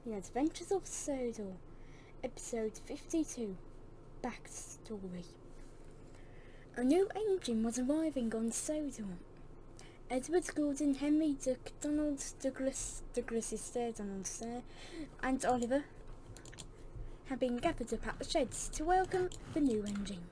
The Adventures of Sodor, Episode 52, Backstory. A new engine was arriving on Sodor. Edward, Gordon, Henry, Duck, Donald, Douglas is there, Donald's there, and Oliver had been gathered up at the sheds to welcome the new engine.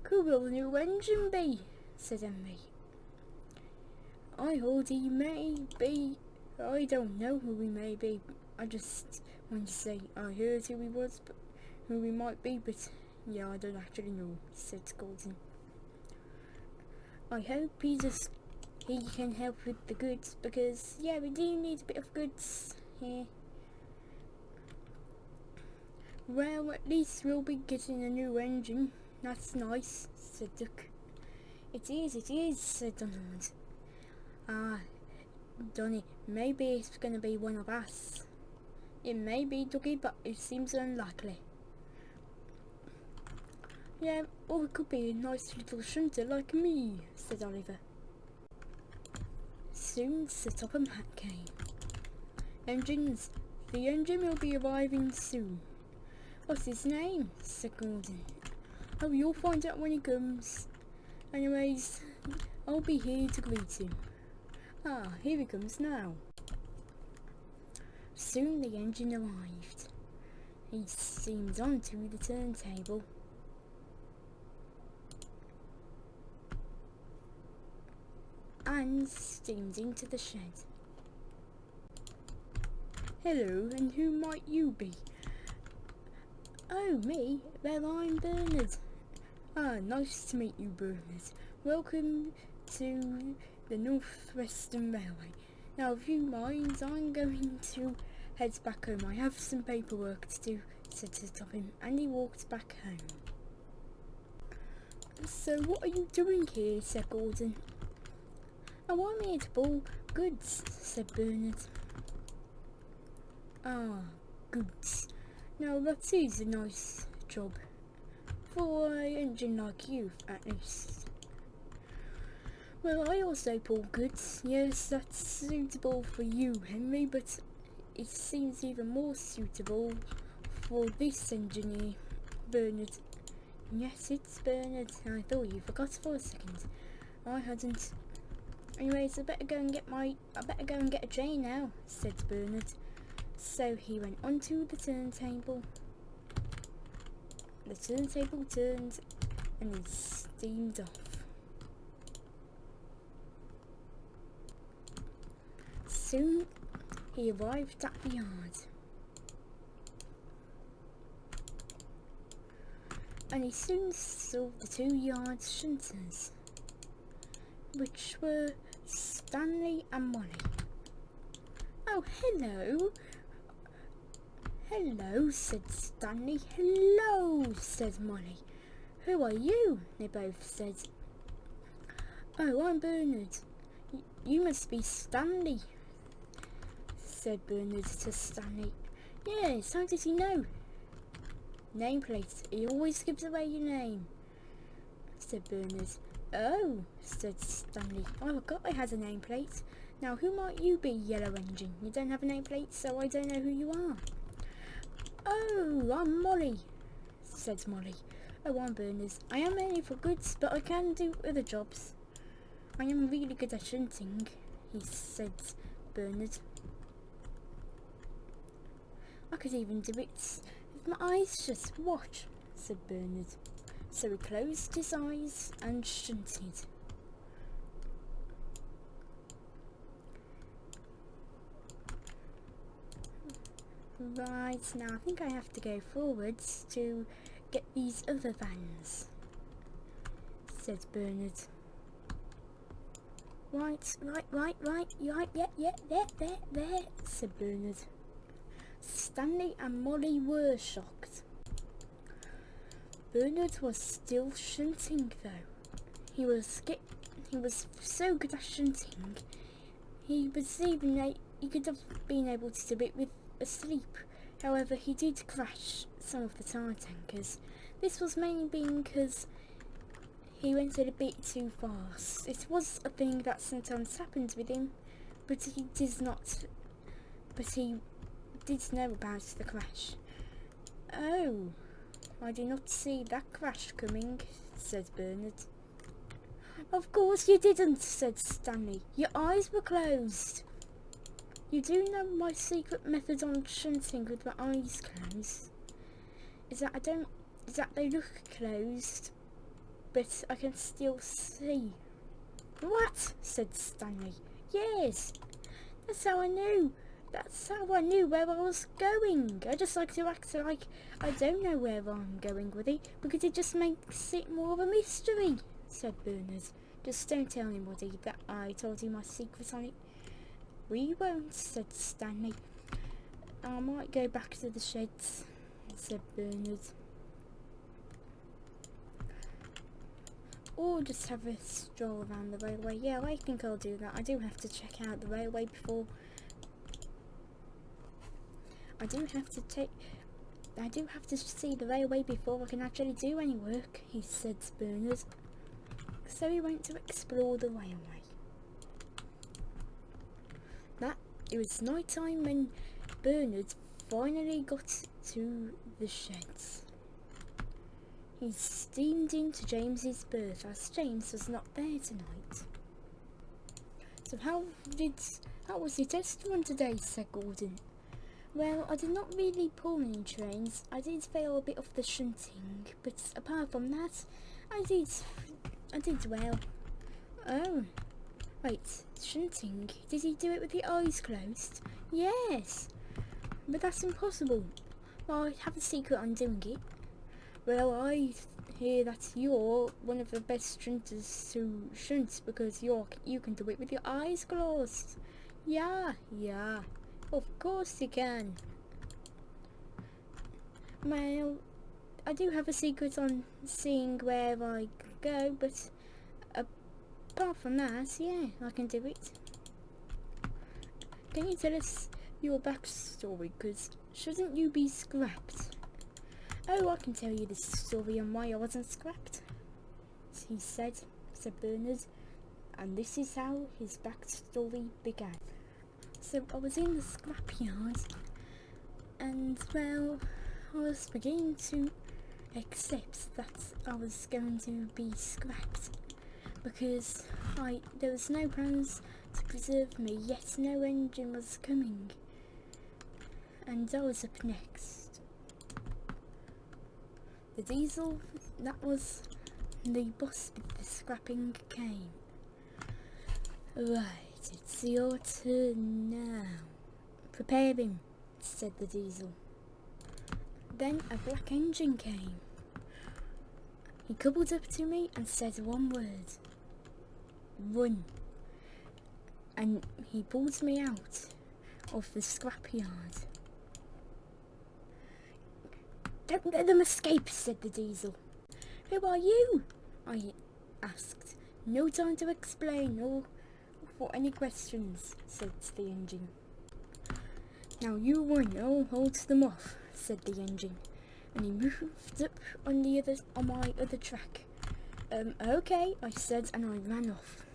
"Who will the new engine be?" said Henry. "I heard he may be. I don't know who he may be. I just want to say I heard who he was, but who he might be, but yeah, I don't actually know," said Gordon. "I hope he can help with the goods, because yeah, we do need a bit of goods here." "Well, at least we'll be getting a new engine. That's nice," said Duck. It is, said Donald. "Ah, Donny, maybe it's gonna be one of us." "It may be, Ducky, but it seems unlikely." "Yeah, or it could be a nice little shunter like me," said Oliver. Soon the Topham Hatt came. The engine will be arriving soon." "What's his name?" said Gordon. "Oh, you'll find out when he comes. Anyways, I'll be here to greet him." "Ah, here he comes now." Soon the engine arrived. He steamed onto the turntable. And steamed into the shed. "Hello, and who might you be?" "Oh, me? Well, I'm Bernard." "Ah, nice to meet you, Bernard. Welcome to the North Western Railway. Now, if you mind, I'm going to head back home. I have some paperwork to do," said Topham, and he walked back home. "So what are you doing here?" said Gordon. "Oh, I'm here to pull goods," said Bernard. "Ah, goods. Now that is a nice job. For an engine like you, at least." "Well, I also pull goods. Yes, that's suitable for you, Henry, but it seems even more suitable for this engineer, Bernard." "Yes, it's Bernard. I thought you forgot for a second." "I hadn't. Anyways, I better go and get a train now," said Bernard. So he went onto the turntable. The turntable turned and he steamed off. Soon he arrived at the yard. And he soon saw the 2 yard shunters, which were Stanley and Molly. "Oh, hello." "Hello," said Stanley. "Hello," said Molly. "Who are you?" they both said. "Oh, I'm Bernard. You must be Stanley," said Bernard to Stanley. "Yes, how did he know?" "Nameplate. He always gives away your name," said Bernard. "Oh," said Stanley. "I forgot I had a nameplate. Now, who might you be, Yellow Engine? You don't have a nameplate, so I don't know who you are." "Oh, I'm Molly," said Molly. "Oh, I'm Bernard. I am mainly for goods, but I can do other jobs. I am really good at shunting," said Bernard. "I could even do it with my eyes shut. Watch," said Bernard. So he closed his eyes and shunted. "Right, now I think I have to go forwards to get these other vans," said Bernard. Right, there, said Bernard. Stanley and Molly were shocked. Bernard was still shunting though. He was so good at shunting. He could have been able to do it with asleep. However, he did crash some of the tire tankers. This was mainly because he went a bit too fast. It was a thing that sometimes happened with him, but he did know about the crash. Oh, I did not see that crash coming, said Bernard. Of course you didn't, said Stanley. Your eyes were closed. You do know my secret method on shunting with my eyes closed? Is that they look closed, but I can still see. What? Said Stanley. Yes, that's how I knew. That's how I knew where I was going. I just like to act like I don't know where I'm going with it, because it just makes it more of a mystery, said Bernard. Just don't tell anybody that I told you my secret on it. We won't, said Stanley. I might go back to the sheds, said Bernard. Or just have a stroll around the railway. Yeah, I think I'll do that. I do have to check out the railway before. I do have to see the railway before I can actually do any work, he said to Bernard. So he went to explore the railway. It was night time when Bernard finally got to the sheds. He steamed into James's berth as James was not there tonight. So how was your test run today, said Gordon. Well, I did not really pull any trains. I did fail a bit of the shunting, but apart from that, I did well. Oh, wait, shunting? Did he do it with the eyes closed? Yes, but that's impossible. Well, I have a secret on doing it. Well, I hear that you're one of the best shunters to shunt because you can do it with your eyes closed. Yeah, of course you can. Well, I do have a secret on seeing where I go, but apart from that, yeah, I can do it. Can you tell us your backstory, because shouldn't you be scrapped? Oh, I can tell you the story on why I wasn't scrapped, he said Bernard, and this is how his backstory began. So I was in the scrapyard, and well, I was beginning to accept that I was going to be scrapped, because there was no plans to preserve me, yet no engine was coming, and I was up next. The diesel, that was the boss with the scrapping came. Right, it's your turn now. Preparing, said the diesel. Then a black engine came. He coupled up to me and said one word. Run. And he pulled me out of the scrapyard. Don't let them escape, said the diesel. Who are you? I asked. No time to explain or for any questions, said the engine. Now you run, I'll hold them off, said the engine, and he moved up on my other track. Okay, I said, and I ran off.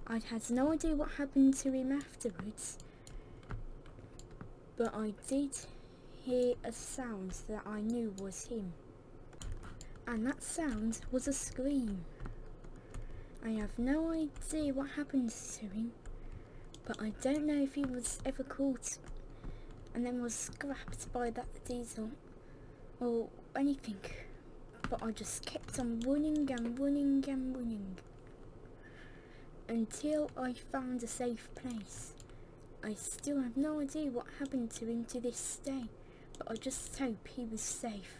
I had no idea what happened to him afterwards, but I did hear a sound that I knew was him, and that sound was a scream. I have no idea what happened to him, but I don't know if he was ever caught and then was scrapped by that diesel or anything, but I just kept on running and running and running until I found a safe place. I still have no idea what happened to him to this day, but I just hope he was safe.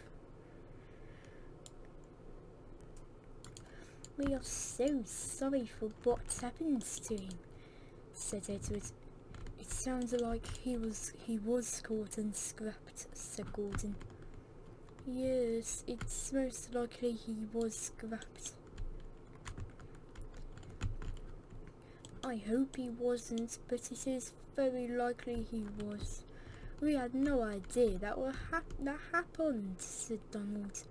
We are so sorry for what happened to him, said Edward. It sounds like he was caught and scrapped, said Gordon. Yes, it's most likely he was scrapped. I hope he wasn't, but it is very likely he was. We had no idea that happened, said Donald.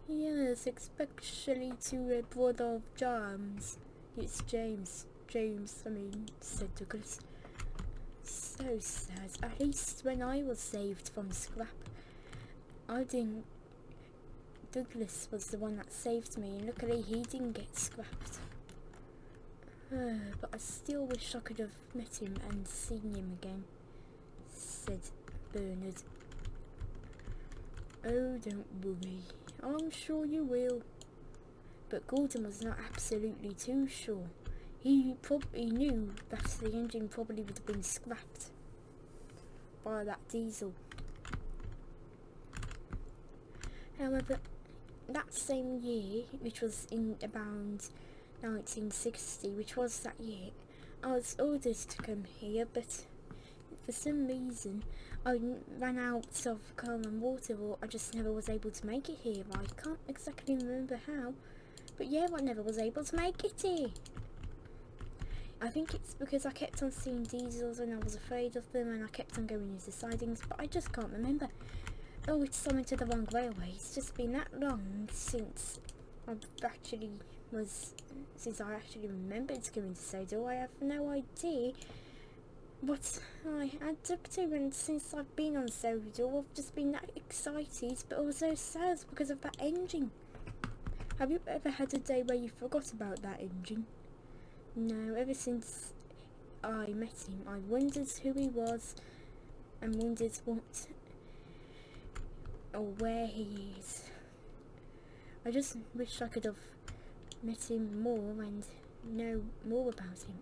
Yes, especially to a brother of James. It's James, said Douglas. So sad. At least when I was saved from scrap, I didn't. Douglas was the one that saved me, and luckily he didn't get scrapped. But I still wish I could have met him and seen him again, said Bernard. Oh, don't worry. I'm sure you will. But Gordon was not absolutely too sure. He probably knew that the engine probably would have been scrapped by that diesel. However, that same year, which was in around 1960, which was that year, I was ordered to come here, but for some reason I ran out of common water, or I just never was able to make it here. I can't exactly remember how, but yeah, I never was able to make it here. I think it's because I kept on seeing diesels and I was afraid of them, and I kept on going into sidings, but I just can't remember. Oh, it's something to the wrong railway. It's just been that long since I actually remembered coming to Sodor. I have no idea what I add up to, and since I've been on Sodor, I've just been that excited, but also sad because of that engine. Have you ever had a day where you forgot about that engine? No, ever since I met him, I wondered who he was and wondered what or where he is. I just wish I could have met him more and know more about him.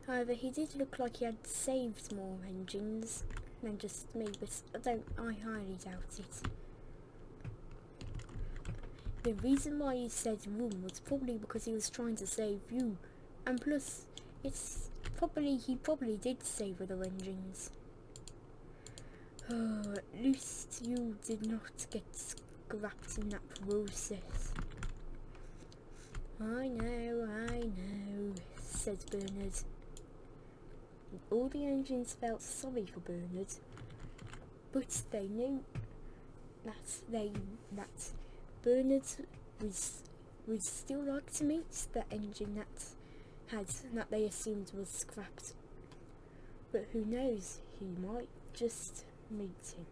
However, he did look like he had saved more engines than just me, but I highly doubt it. The reason why he said room was probably because he was trying to save you, and plus, he probably did save other engines. Oh, at least you did not get scrapped in that process. I know, said Bernard. All the engines felt sorry for Bernard, but they knew that Bernard would still like to meet that engine that they assumed was scrapped. But who knows, he might just meet him.